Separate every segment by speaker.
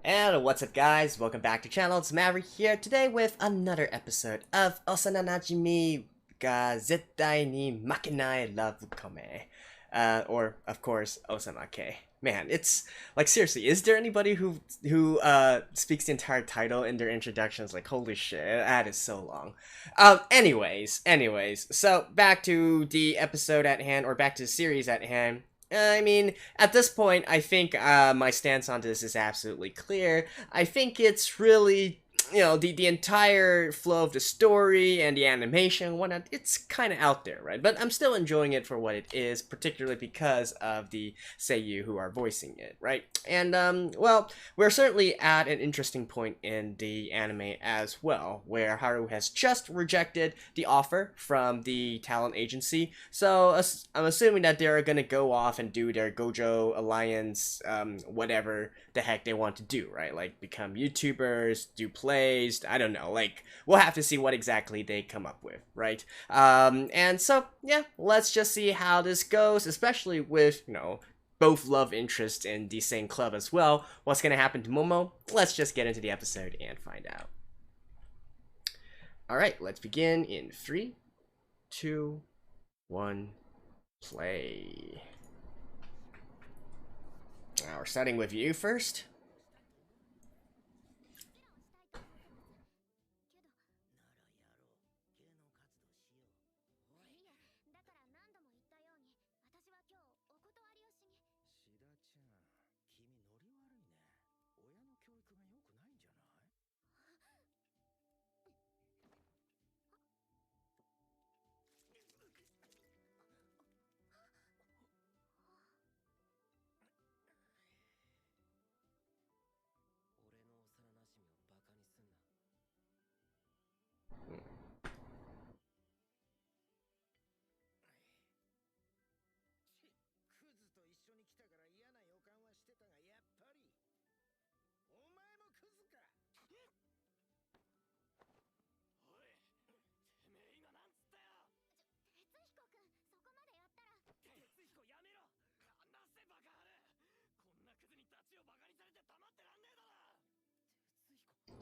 Speaker 1: And what's up guys, welcome back to the channel, it's Maverick here, today with another episode of Osananajimi ga Zettai ni Makenai Love Comedy. Or, of course, Osamake. Man, it's, like, seriously, is there anybody who speaks the entire title in their introductions? Like, holy shit, that is so long. Anyways, so back to the episode at hand, or back to the series at hand. I mean, at this point, I think my stance on this is absolutely clear. I think it's really, you know, the entire flow of the story and the animation and whatnot, it's kind of out there, right? But I'm still enjoying it for what it is, particularly because of the seiyuu who are voicing it, right? And, well, we're certainly at an interesting point in the anime as well, where Haru has just rejected the offer from the talent agency, so I'm assuming that they're gonna go off and do their Gojo Alliance, whatever the heck they want to do, right? Like, become YouTubers, do plays, I don't know, like, we'll have to see what exactly they come up with, right? And so, yeah, let's just see how this goes, especially with, you know, both love interests in the same club as well. What's gonna happen to Momo? Let's just get into the episode and find out. Alright, let's begin in 3, 2, 1, play. Now we're starting with you first.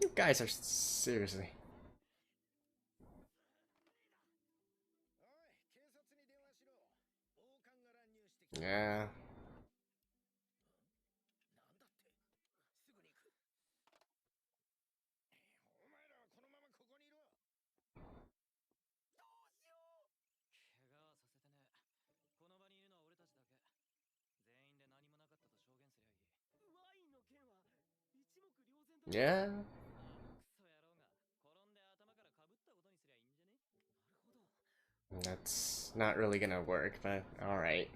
Speaker 1: You guys are seriously. Yeah. Yeah. That's not really gonna work, but alright.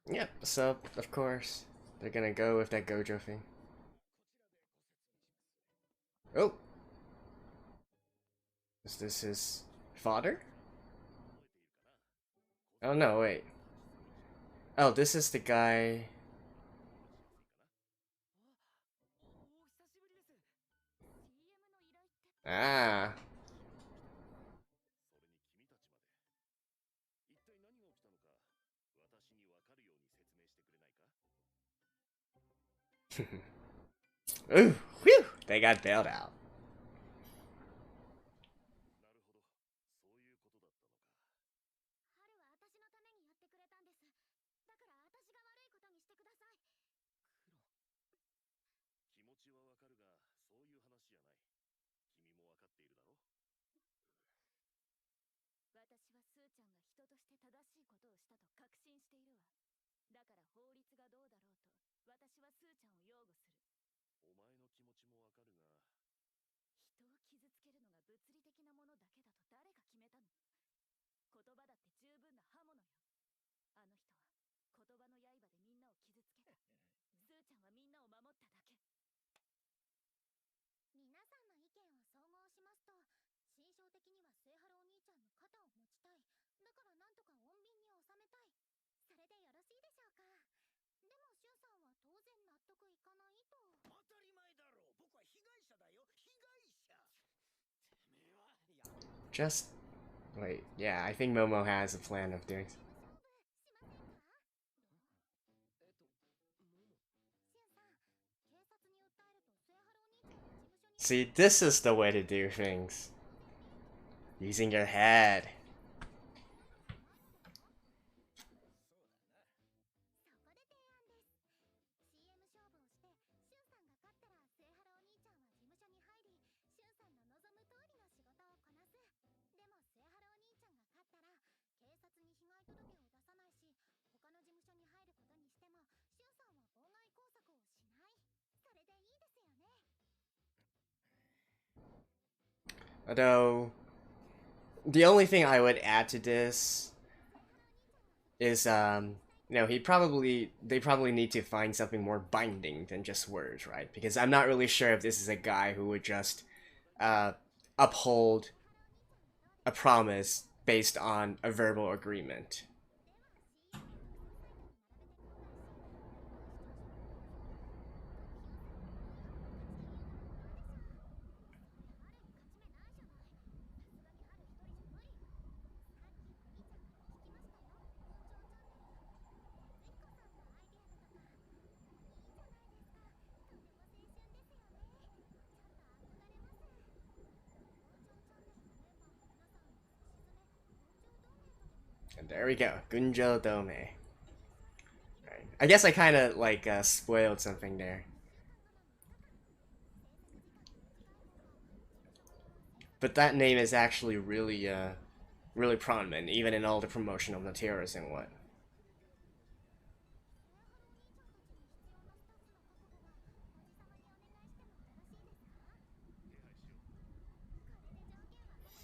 Speaker 1: Yep, so, of course, they're gonna go with that Gojo thing. Oh! Is this his father? Oh no, wait. Oh, this is the guy... Ah. Ooh, whew! They got bailed out. Just wait. Yeah, I think Momo has a plan of doing. See, this is the way to do things. Using your head. Although, the only thing I would add to this is, they probably need to find something more binding than just words, right? Because I'm not really sure if this is a guy who would just, uphold a promise based on a verbal agreement. And there we go, Gunjo Dome. Right. I guess I kind of like spoiled something there. But that name is actually really, really prominent, even in all the promotional materials and what.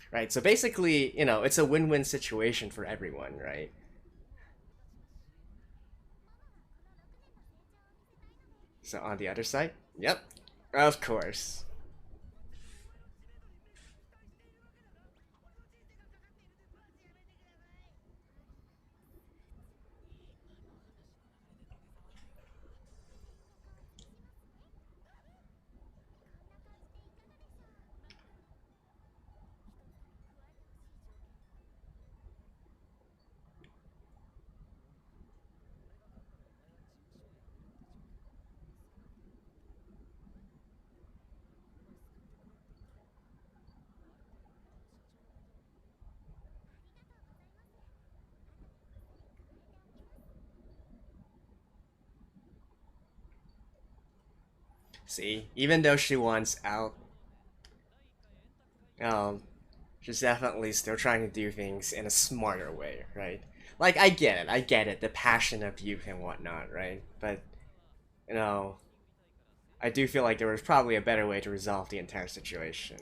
Speaker 1: Right, so basically, it's a win-win situation for everyone, right? So on the other side, yep, of course. See, even though she wants out, um, she's definitely still trying to do things in a smarter way, right? Like, I get it, the passion of youth and whatnot, right? But, you know, I do feel like there was probably a better way to resolve the entire situation.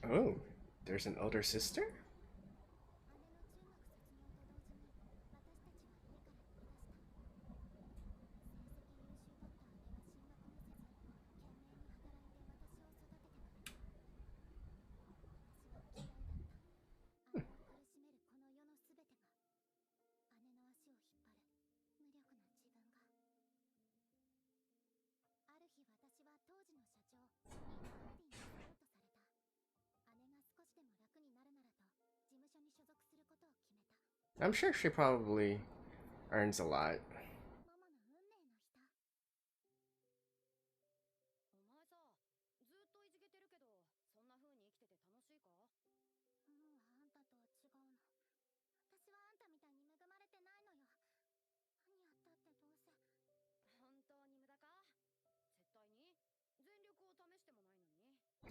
Speaker 1: Oh, there's an older sister? I'm sure she probably earns a lot.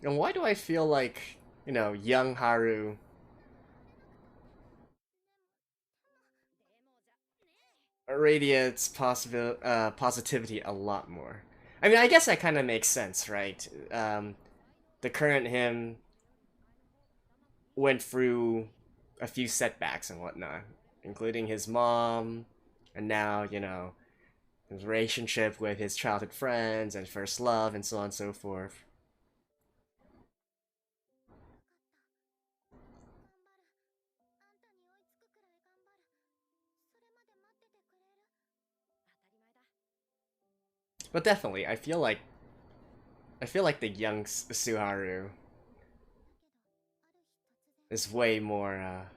Speaker 1: And why do I feel like, young Haru radiates positivity a lot more? I mean, I guess that kind of makes sense, right? the current him went through a few setbacks and whatnot, including his mom, and now, you know, his relationship with his childhood friends and first love, and so on and so forth. But definitely, I feel like the young Suharu is way more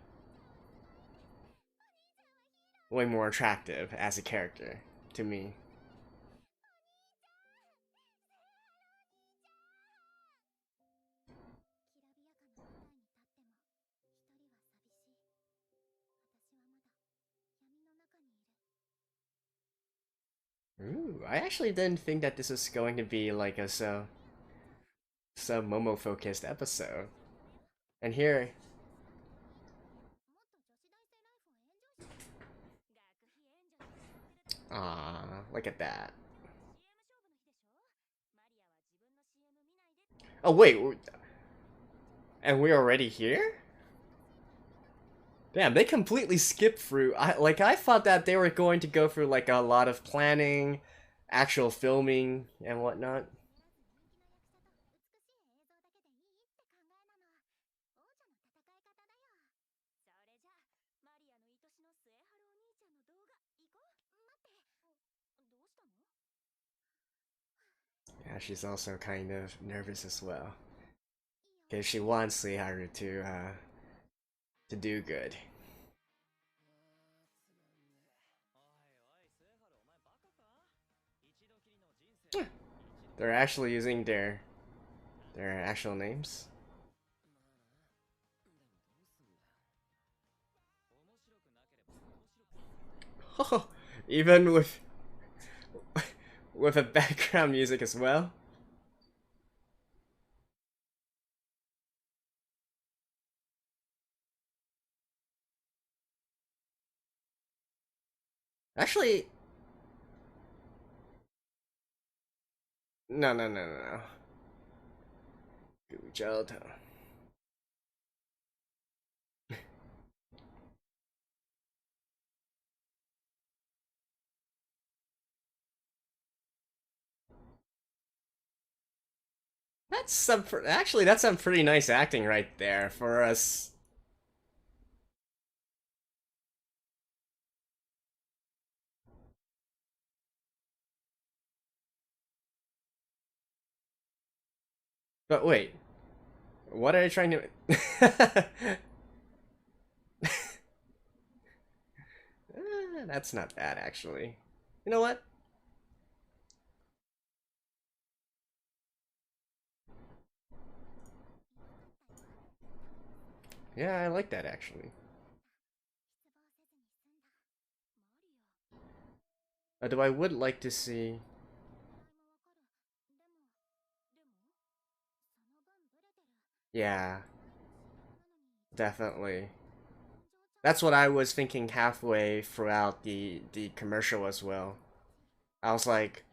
Speaker 1: attractive as a character to me. Ooh, I actually didn't think that this was going to be like a so Momo focused episode. And here, ah, look at that. Oh wait, and we're already here? Damn, they completely skipped through. I thought that they were going to go through like a lot of planning, actual filming and whatnot. Yeah, she's also kind of nervous as well. Because she wants Suiharu to do good. They're actually using their actual names. Oh, even with a background music as well. Actually, no. Gujoto. That's some pretty nice acting right there for us. But wait, what are they trying to? That's not bad actually. You know what? Yeah, I like that actually. Although I would like to see. Yeah, definitely. That's what I was thinking halfway throughout the commercial as well. I was like,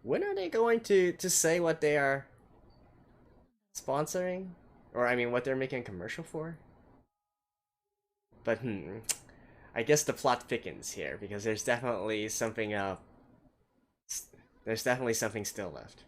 Speaker 1: when are they going to say what they are sponsoring? Or I mean what they're making a commercial for? But I guess the plot thickens here because there's definitely something still left.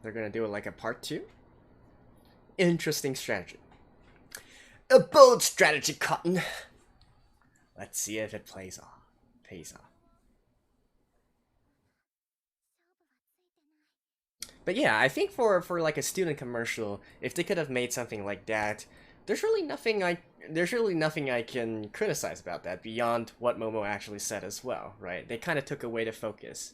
Speaker 1: They're gonna do it like a part two? Interesting strategy. A bold strategy, Cotton. Let's see if it plays off. Pays off. But yeah, I think for like a student commercial, if they could have made something like that, there's really nothing I can criticize about that beyond what Momo actually said as well, right? They kind of took away the focus.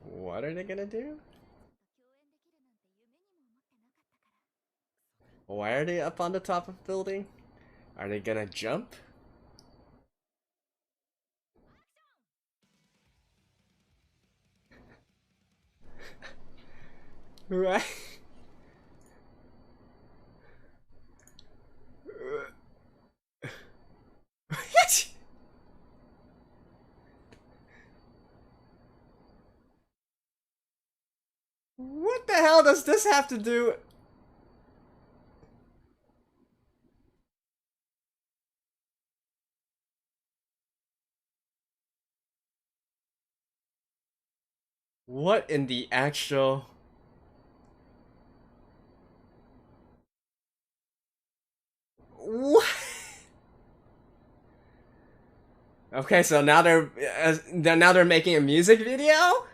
Speaker 1: What are they gonna do? Why are they up on the top of the building? Are they gonna jump? Right? What the hell does this have to do? What in the actual... What? Okay, so now they're making a music video?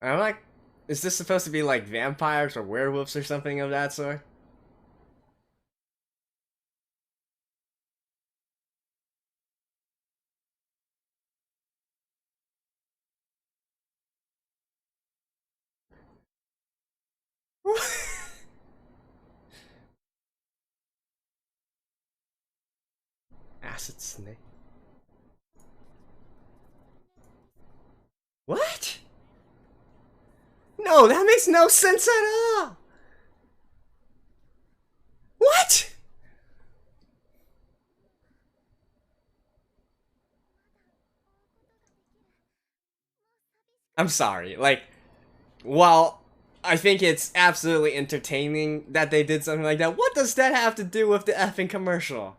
Speaker 1: I'm like, is this supposed to be like vampires or werewolves or something of that sort? Acid snake. What? No, that makes no sense at all. What? I'm sorry. Like, while I think it's absolutely entertaining that they did something like that, what does that have to do with the effing commercial?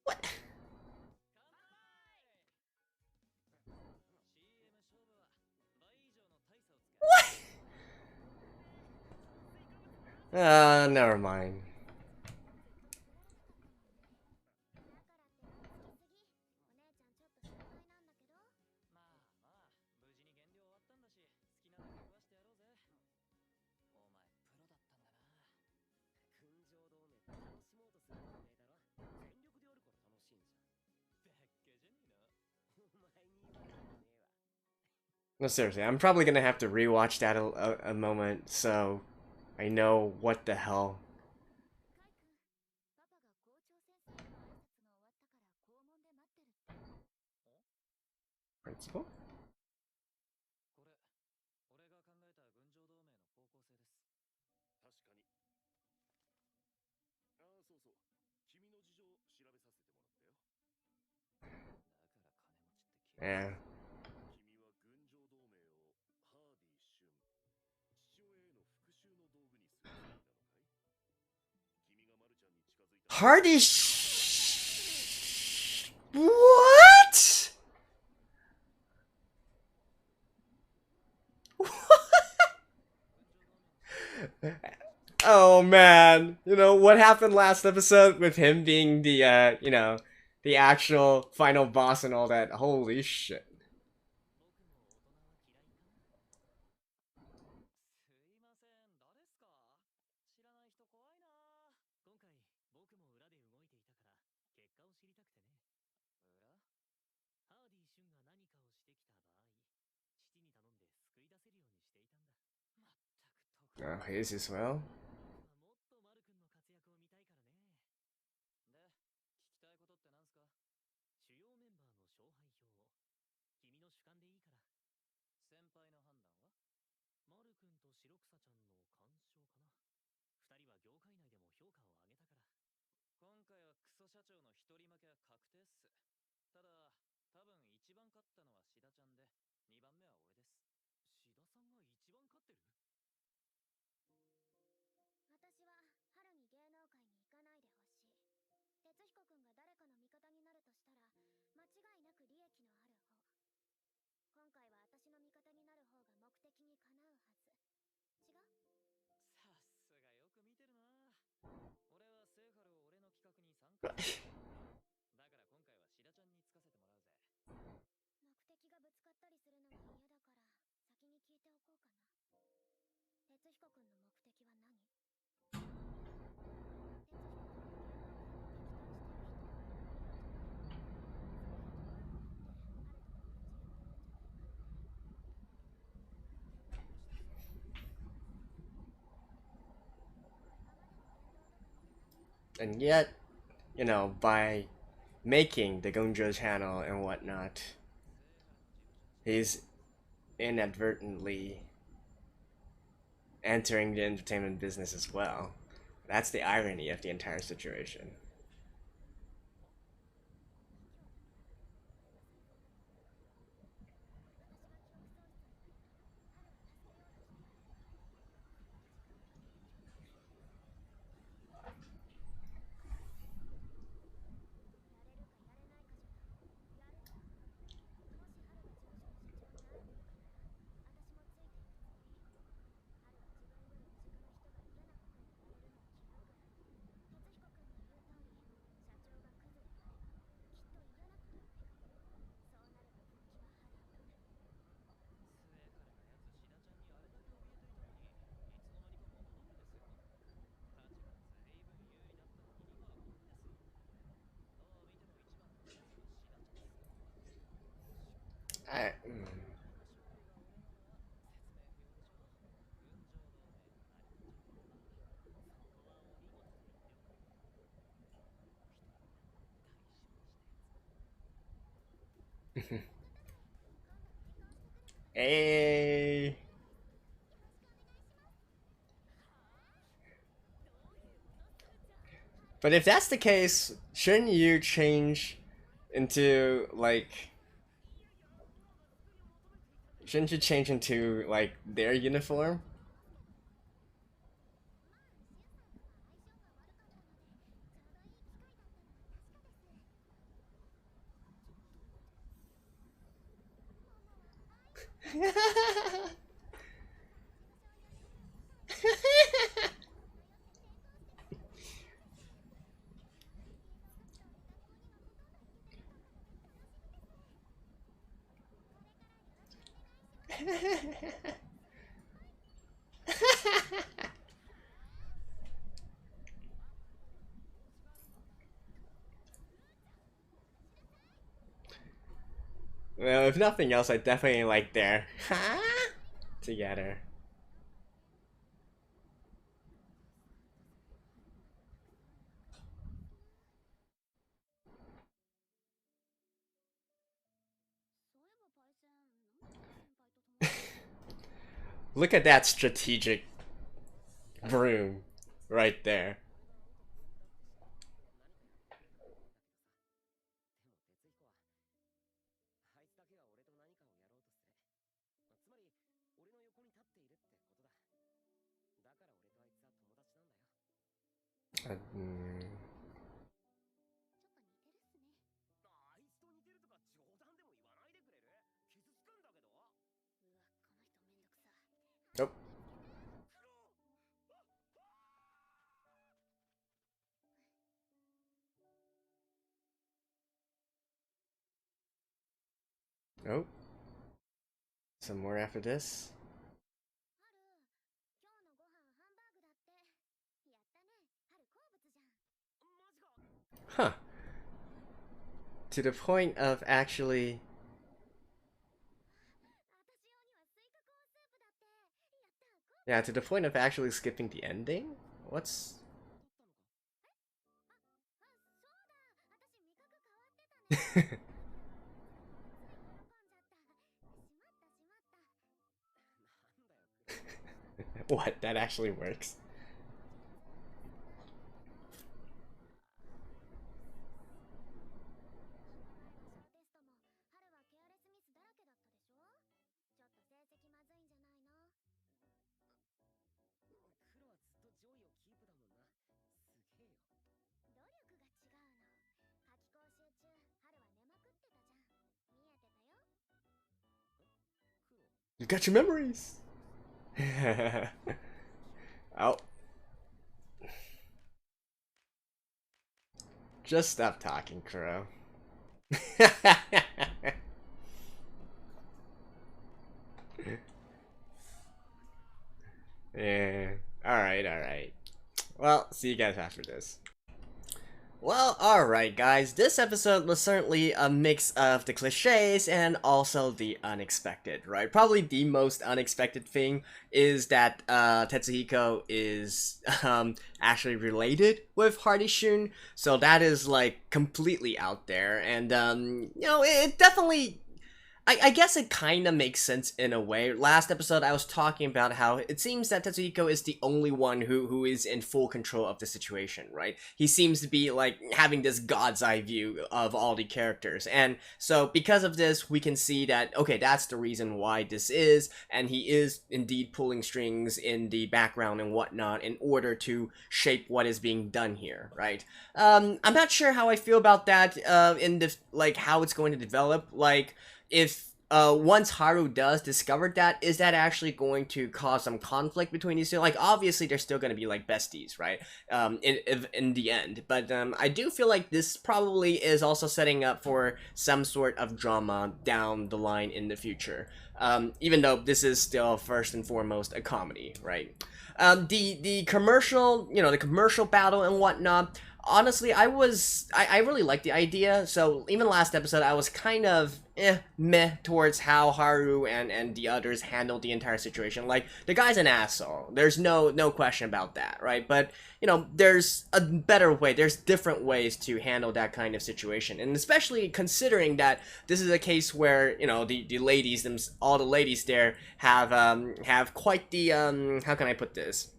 Speaker 1: What? What? Never mind. No, seriously, I'm probably gonna have to rewatch that a moment so I know what the hell. Principal? Yeah. Hardy What? Oh man, you know what happened last episode with him being the the actual final boss and all that. Holy shit. Oh, his as well. And yet, you know, by making the Gonjo channel and whatnot, he's inadvertently entering the entertainment business as well. That's the irony of the entire situation. I, Hey. But if that's the case, shouldn't you change into like shouldn't you change into like their uniform? Well, if nothing else, I definitely like their together. Look at that strategic broom right there. Mm. Nope. Nope. Some more after this. Huh. To the point of actually. Yeah, to the point of actually skipping the ending? What's. What? That actually works? You got your memories! Oh. Just stop talking, Kuro. Yeah. Alright, alright. Well, see you guys after this. Well, alright guys, this episode was certainly a mix of the cliches and also the unexpected, right? Probably the most unexpected thing is that Tetsuhiko is actually related with Hardy Shun, so that is like completely out there, and it definitely I guess it kind of makes sense in a way. Last episode, I was talking about how it seems that Tetsuhiko is the only one who is in full control of the situation, right? He seems to be, like, having this god's eye view of all the characters. And so, because of this, we can see that, okay, that's the reason why this is, and he is indeed pulling strings in the background and whatnot in order to shape what is being done here, right? I'm not sure how I feel about that, in the, like, how it's going to develop, like, if once Haru does discover that, is that actually going to cause some conflict between these two? Like, obviously, they're still going to be, like, besties, right? In the end. But I do feel like this probably is also setting up for some sort of drama down the line in the future. Even though this is still, first and foremost, a comedy, right? The commercial, the commercial battle and whatnot, honestly, I really liked the idea. So even last episode, I was kind of meh towards how Haru and the others handled the entire situation. Like, the guy's an asshole. There's no question about that, right? But there's a better way. There's different ways to handle that kind of situation, and especially considering that this is a case where the ladies, all the ladies there have quite the how can I put this?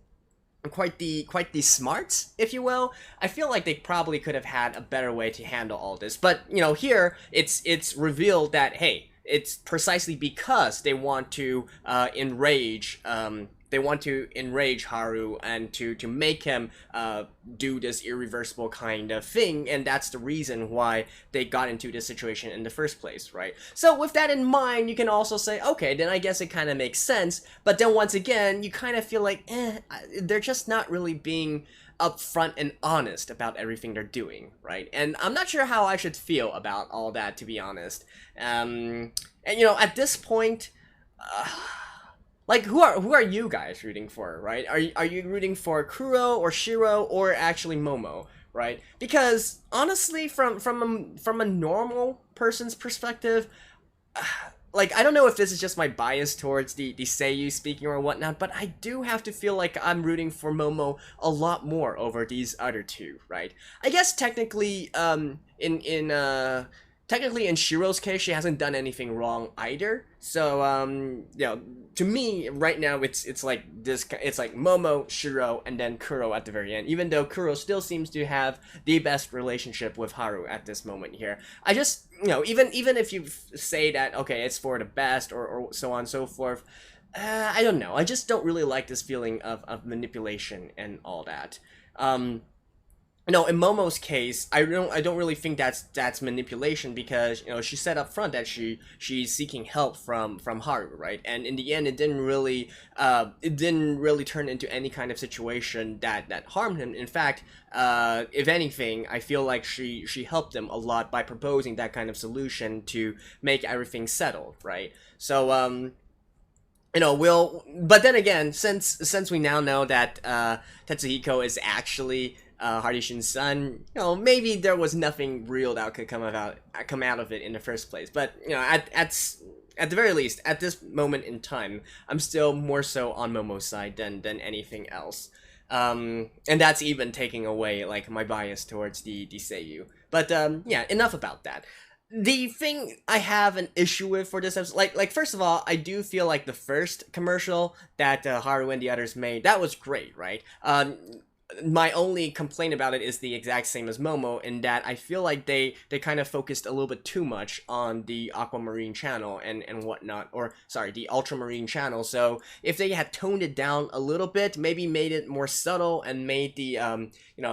Speaker 1: Quite the smarts, if you will. I feel like they probably could have had a better way to handle all this. But here it's revealed that, hey, it's precisely because they want to enrage Haru and to make him do this irreversible kind of thing, and that's the reason why they got into this situation in the first place, right? So with that in mind, you can also say, okay, then I guess it kind of makes sense, but then once again, you kind of feel like, they're just not really being upfront and honest about everything they're doing, right? And I'm not sure how I should feel about all that, to be honest. And at this point, like, who are you guys rooting for, right? Are you rooting for Kuro or Shiro or actually Momo, right? Because honestly, from a normal person's perspective, like, I don't know if this is just my bias towards the seiyuu speaking or whatnot, but I do have to feel like I'm rooting for Momo a lot more over these other two, right? I guess technically, technically in Shiro's case, she hasn't done anything wrong either. So, to me, right now, it's like this, it's like Momo, Shiro, and then Kuro at the very end, even though Kuro still seems to have the best relationship with Haru at this moment here. I just, even if you say that, okay, it's for the best, or so on and so forth, I don't know. I just don't really like this feeling of manipulation and all that. No, in Momo's case, I don't really think that's manipulation, because she said up front that she's seeking help from Haru, right? And in the end, it didn't really turn into any kind of situation that harmed him. In fact, if anything, I feel like she helped him a lot by proposing that kind of solution to make everything settled, right? So but then again, since we now know that Tetsuhiko is actually Hardy Shun's son, maybe there was nothing real that could come out of it in the first place. But at the very least, at this moment in time, I'm still more so on Momo's side than anything else. And that's even taking away, like, my bias towards the seiyuu. But yeah, enough about that. The thing I have an issue with for this episode, like first of all, I do feel like the first commercial that Haru and the others made, that was great, right? My only complaint about it is the exact same as Momo, in that I feel like they kind of focused a little bit too much on the aquamarine channel and whatnot, or sorry, the ultramarine channel. So if they had toned it down a little bit, maybe made it more subtle and made the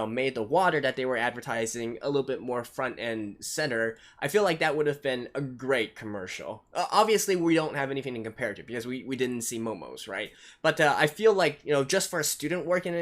Speaker 1: made the water that they were advertising a little bit more front and center, I feel like that would have been a great commercial. Obviously, we don't have anything to compare to because we didn't see Momo's, right? But I feel like just for student work and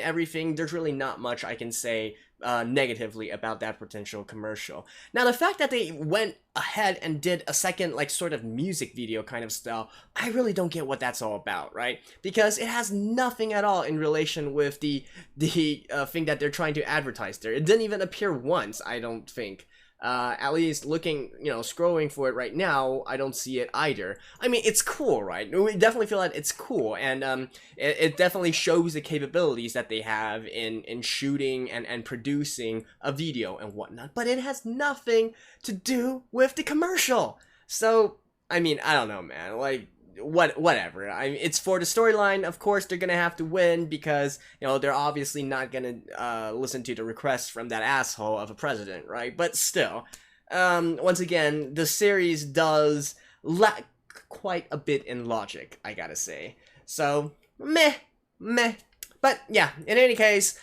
Speaker 1: everything, there's really not much I can say negatively about that potential commercial. Now, the fact that they went ahead and did a second, like, sort of music video kind of style, I really don't get what that's all about, right? Because it has nothing at all in relation with the thing that they're trying to advertise there. It didn't even appear once, I don't think. At least looking, scrolling for it right now, I don't see it either. I mean, it's cool, right? We definitely feel that it's cool, and it definitely shows the capabilities that they have in shooting and producing a video and whatnot, but it has nothing to do with the commercial. So, I mean, I don't know, man, like, whatever. I mean, it's for the storyline. Of course, they're gonna have to win because they're obviously not gonna listen to the requests from that asshole of a president, right? But still, once again, the series does lack quite a bit in logic, I gotta say. So meh. But yeah, in any case,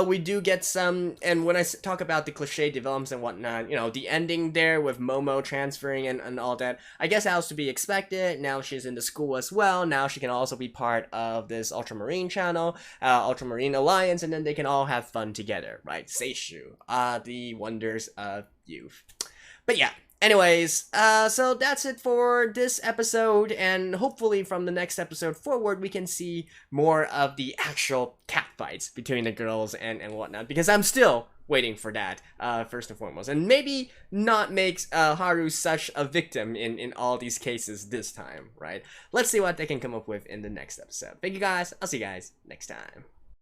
Speaker 1: we do get some, and when I talk about the cliche developments and whatnot, the ending there with Momo transferring and all that, I guess that was to be expected. Now she's in the school as well. Now she can also be part of this Ultramarine channel, Ultramarine Alliance, and then they can all have fun together, right? Seishu, the wonders of youth. But yeah. Anyways, so that's it for this episode, and hopefully from the next episode forward, we can see more of the actual catfights between the girls and whatnot, because I'm still waiting for that, first and foremost, and maybe not make Haru such a victim in all these cases this time, right? Let's see what they can come up with in the next episode. Thank you guys, I'll see you guys next time.